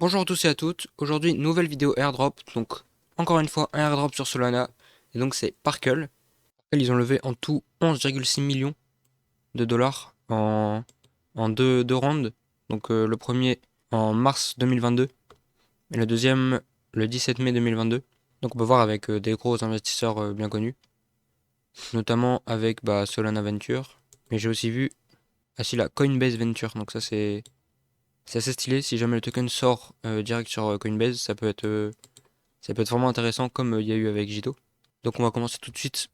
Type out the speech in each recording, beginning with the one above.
Bonjour à tous et à toutes, aujourd'hui nouvelle vidéo airdrop, donc encore une fois un airdrop sur Solana, et donc c'est Parkle. Ils ont levé en tout 11,6 millions de dollars en deux rounds, donc le premier en mars 2022 et le deuxième le 17 mai 2022. Donc on peut voir avec des gros investisseurs bien connus, notamment avec Solana Venture, mais j'ai aussi vu la Coinbase Venture, donc ça c'est assez stylé. Si jamais le token sort direct sur Coinbase, ça peut être vraiment intéressant comme il y a eu avec Jito. Donc on va commencer tout de suite.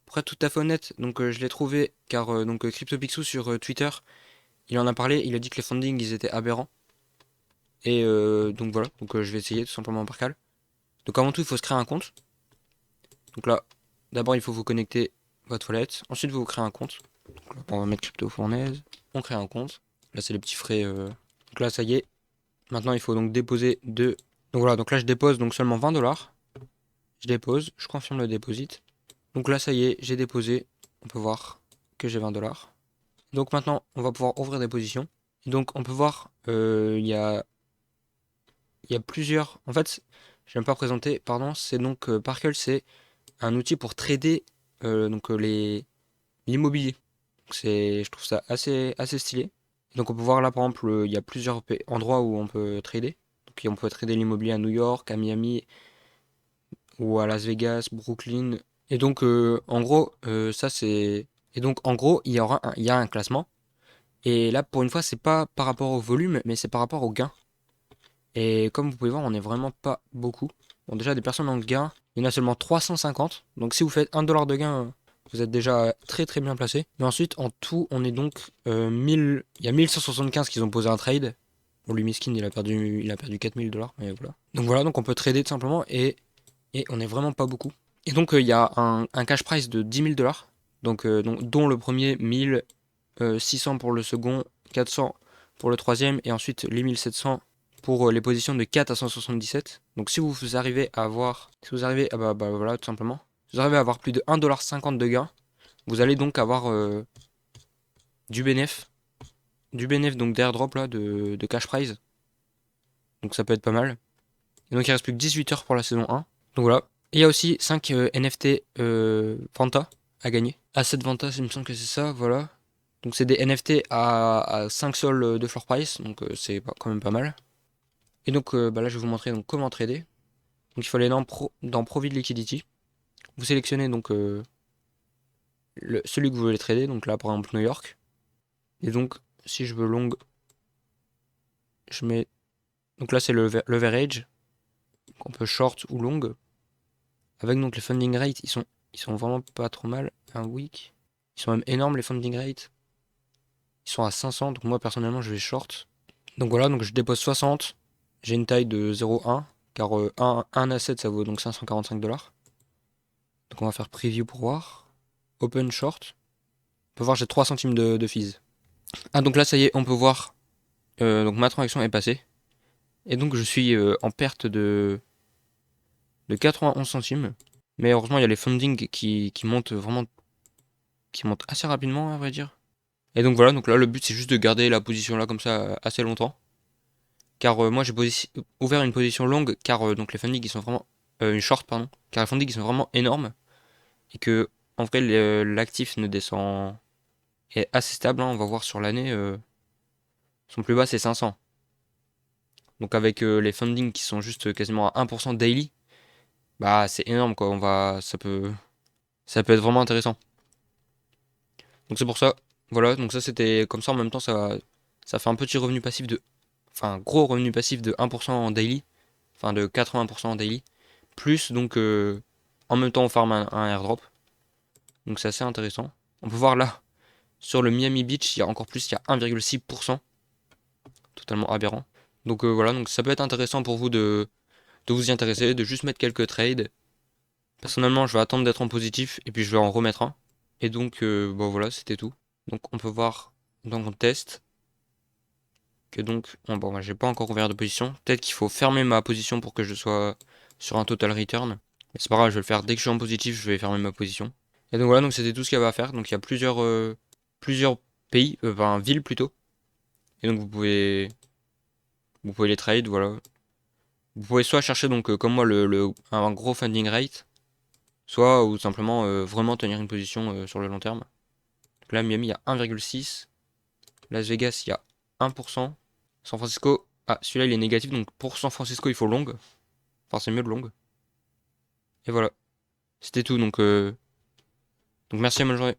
Pour être tout à fait honnête, donc je l'ai trouvé car CryptoPixel sur Twitter, il en a parlé, il a dit que les fundings ils étaient aberrants. Et donc voilà, donc je vais essayer tout simplement par cal. Donc avant tout il faut se créer un compte. Donc là, d'abord il faut vous connecter votre wallet, ensuite vous créez un compte. Donc là, on va mettre crypto fournaise, on crée un compte. Là c'est les petits frais. Donc là ça y est. Maintenant il faut donc déposer deux. Donc voilà, donc là je dépose donc seulement 20 dollars. Je dépose, je confirme le deposit. Donc là, ça y est, j'ai déposé. On peut voir que j'ai 20 dollars. Donc maintenant, on va pouvoir ouvrir des positions. Et donc, on peut voir, il y a plusieurs. En fait, je n'aime pas présenter, pardon. C'est donc Parkle, c'est un outil pour trader l'immobilier. Donc je trouve ça assez stylé. Et donc, on peut voir là, par exemple, il y a plusieurs endroits où on peut trader. Donc, on peut trader l'immobilier à New York, à Miami ou à Las Vegas, Brooklyn. Et donc, en gros, ça c'est. Et donc, en gros, il y a un classement. Et là, pour une fois, c'est pas par rapport au volume, mais c'est par rapport au gain. Et comme vous pouvez voir, on n'est vraiment pas beaucoup. Bon, déjà, des personnes en gain, il y en a seulement 350. Donc, si vous faites 1 dollar de gain, vous êtes déjà très très bien placé. Mais ensuite, en tout, on est donc 1000. Il y a 1175 qui ont posé un trade. Bon, lui, Miskin, il a perdu 4000 dollars. Mais voilà. Donc, voilà, donc on peut trader tout simplement. Et on n'est vraiment pas beaucoup. Et donc il y a un cash price de 10 000 dollars, dont le premier 1000, 600 pour le second, 400 pour le troisième, et ensuite les 1700 pour les positions de 4 à 177. Donc si vous arrivez à avoir, si vous arrivez à voilà tout simplement, si vous arrivez à avoir plus de 1,50$ de gain, vous allez donc avoir du bénéf, donc d'airdrop là, de cash prize. Donc ça peut être pas mal. Et donc il reste plus que 18 heures pour la saison 1. Donc voilà. Et il y a aussi 5 NFT Vanta à gagner. Asset Vanta, il me semble que c'est ça, voilà. Donc c'est des NFT à 5 sols de floor price, donc c'est quand même pas mal. Et donc là je vais vous montrer donc, comment trader. Donc il faut aller dans Profit Liquidity. Vous sélectionnez donc celui que vous voulez trader, donc là par exemple New York. Et donc si je veux long, je mets. Donc là c'est le leverage. Donc on peut short ou long. Avec donc les funding rates, ils sont vraiment pas trop mal. Un week. Ils sont même énormes les funding rates. Ils sont à 500, donc moi personnellement je vais short. Donc voilà, donc je dépose 60. J'ai une taille de 0,1, car un asset ça vaut donc 545 dollars. Donc on va faire preview pour voir. Open short. On peut voir j'ai 3 centimes de fees. Ah donc là ça y est, on peut voir. Donc ma transaction est passée. Et donc je suis en perte de 91 centimes. Mais heureusement il y a les funding qui montent vraiment, qui montent assez rapidement à vrai dire. Et donc voilà, donc là le but c'est juste de garder la position là comme ça assez longtemps. Car moi j'ai ouvert une position longue car donc les fundings ils sont vraiment une short pardon, car les fundings ils sont vraiment énormes et que en vrai l'actif ne descend est assez stable, hein, on va voir sur l'année son plus bas c'est 500. Donc avec les fundings qui sont juste quasiment à 1% daily, bah c'est énorme quoi, ça peut être vraiment intéressant. Donc c'est pour ça, voilà, donc ça c'était comme ça en même temps ça fait un petit revenu passif de enfin un gros revenu passif de 1% en daily, enfin de 80% en daily. Plus donc en même temps on farm un airdrop. Donc c'est assez intéressant. On peut voir là, sur le Miami Beach, il y a encore plus, il y a 1,6%. Totalement aberrant. Donc voilà, donc ça peut être intéressant pour vous de vous y intéresser, de juste mettre quelques trades. Personnellement, je vais attendre d'être en positif et puis je vais en remettre un. Et donc bon voilà, c'était tout. Donc on peut voir dans mon test que donc, bon, j'ai pas encore ouvert de position. Peut-être qu'il faut fermer ma position pour que je sois sur un total return. Mais c'est pas grave, je vais le faire dès que je suis en positif, je vais fermer ma position. Et donc voilà, donc c'était tout ce qu'il y avait à faire. Donc il y a plusieurs pays, enfin villes plutôt. Et donc Vous pouvez les trade, voilà. Vous pouvez soit chercher donc comme moi un gros funding rate, soit ou simplement vraiment tenir une position sur le long terme. Donc là Miami il y a 1,6, Las Vegas il y a 1%, San Francisco, ah celui-là il est négatif donc pour San Francisco il faut long, enfin c'est mieux de long. Et voilà, c'était tout donc merci à bonne journée.